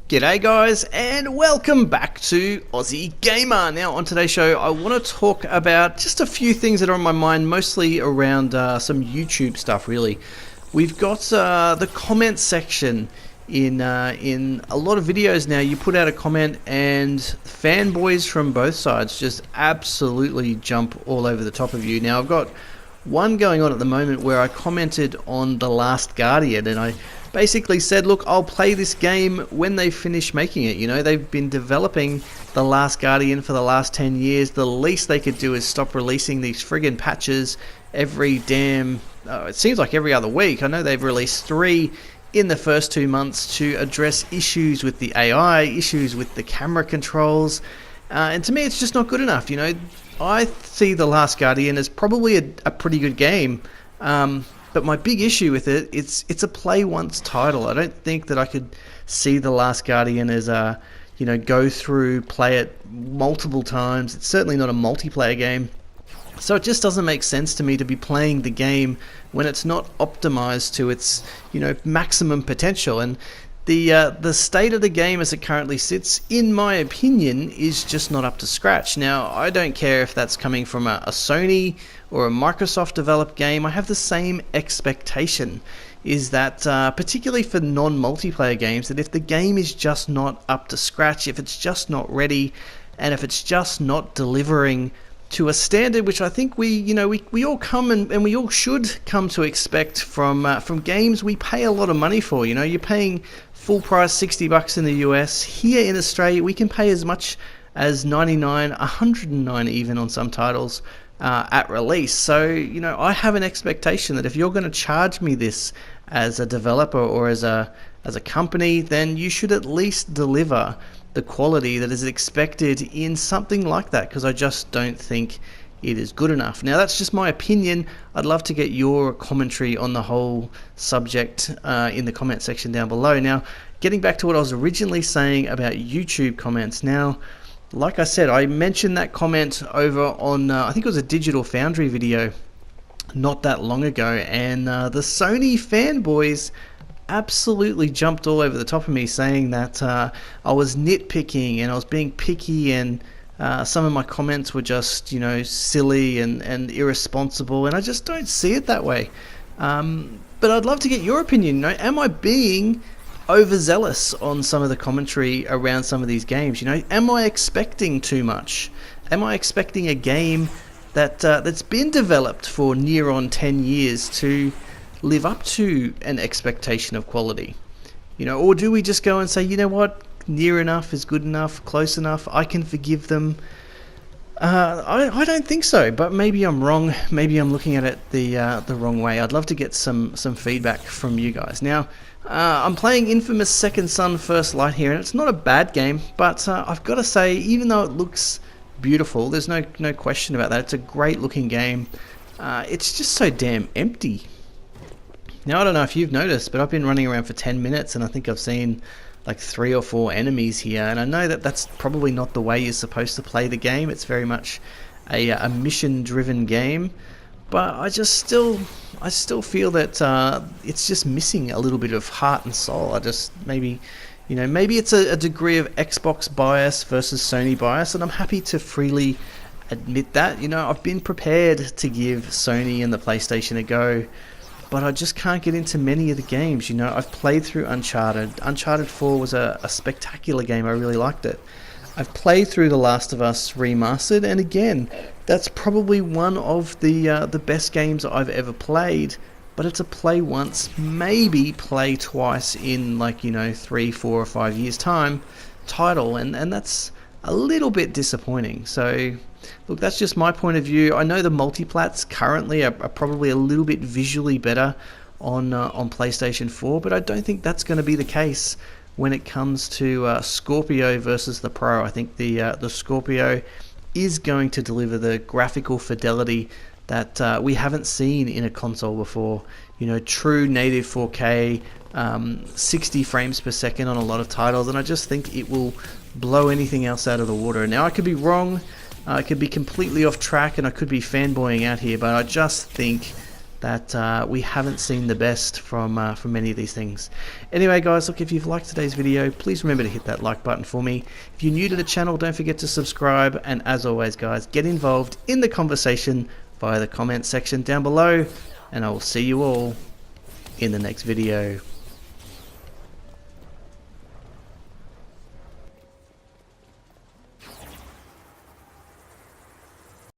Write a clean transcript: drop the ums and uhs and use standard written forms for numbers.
G'day guys, and welcome back to Aussie Gamer. Now on today's show I want to talk about just a few things that are on my mind, mostly around some YouTube stuff really. We've got the comment section in a lot of videos now. You put out a comment and fanboys from both sides just absolutely jump all over the top of you. Now I've got one going on at the moment where I commented on The Last Guardian and I basically said, look, I'll play this game when they finish making it. You know, they've been developing The Last Guardian for the last 10 years. The least they could do is stop releasing these friggin' patches every damn, it seems like every other week. I know they've released 3 in the first 2 months to address issues with the AI, issues with the camera controls. And to me, it's just not good enough. You know, I see The Last Guardian as probably a pretty good game. But my big issue with it, it's a play once title. I don't think that I could see The Last Guardian as a, you know, go through, play it multiple times. It's certainly not a multiplayer game. So it just doesn't make sense to me to be playing the game when it's not optimized to its, you know, maximum potential. And the state of the game as it currently sits, in my opinion, is just not up to scratch. Now, I don't care if that's coming from a Sony or a Microsoft developed game. I have the same expectation, is that particularly for non-multiplayer games, that if the game is just not up to scratch, if it's just not ready, and if it's just not delivering to a standard which I think we all come and we all should come to expect from games we pay a lot of money for. You know, you're paying full price $60 in the US. Here in Australia, we can pay as much as 99, 109 even on some titles at release. So, you know, I have an expectation that if you're going to charge me this as a developer or as a company, then you should at least deliver the quality that is expected in something like that, because I just don't think it is good enough. Now, that's just my opinion. I'd love to get your commentary on the whole subject in the comment section down below. Now, getting back to what I was originally saying about YouTube comments. Now, like I said, I mentioned that comment over on, I think it was a Digital Foundry video not that long ago, and the Sony fanboys absolutely jumped all over the top of me, saying that I was nitpicking and I was being picky, and some of my comments were just, you know, silly and irresponsible, and I just don't see it that way. But I'd love to get your opinion. You know, am I being overzealous on some of the commentary around some of these games? You know, am I expecting too much? Am I expecting a game that's been developed for near on 10 years to live up to an expectation of quality? You know, or do we just go and say, you know what, near enough is good enough, close enough, I can forgive them? I don't think so, but maybe I'm wrong. Maybe I'm looking at it the wrong way. I'd love to get some feedback from you guys. Now, I'm playing Infamous Second Son First Light here, and it's not a bad game, but I've got to say, even though it looks beautiful, there's no question about that. It's a great looking game. It's just so damn empty. Now, I don't know if you've noticed, but I've been running around for 10 minutes and I think I've seen like 3 or 4 enemies here, and I know that that's probably not the way you're supposed to play the game. It's very much a mission driven game, but I still feel that it's just missing a little bit of heart and soul. I just, maybe it's a degree of Xbox bias versus Sony bias, and I'm happy to freely admit that. You know, I've been prepared to give Sony and the PlayStation a go, but I just can't get into many of the games. You know, I've played through Uncharted. Uncharted 4 was a spectacular game. I really liked it. I've played through The Last of Us Remastered, and again, that's probably one of the best games I've ever played, but it's a play once, maybe play twice in, like, you know, 3, 4 or 5 years time title, and that's a little bit disappointing. So look, that's just my point of view. I know the multiplats currently are probably a little bit visually better on PlayStation 4, but I don't think that's going to be the case when it comes to Scorpio versus the Pro. I think the Scorpio is going to deliver the graphical fidelity that we haven't seen in a console before. You know, true native 4K, 60 frames per second on a lot of titles, and I just think it will blow anything else out of the water. Now, I could be wrong. I could be completely off track and I could be fanboying out here, but I just think that we haven't seen the best from many of these things. Anyway guys, look, if you've liked today's video, please remember to hit that like button for me. If you're new to the channel, don't forget to subscribe, and as always guys, get involved in the conversation via the comment section down below, and I will see you all in the next video.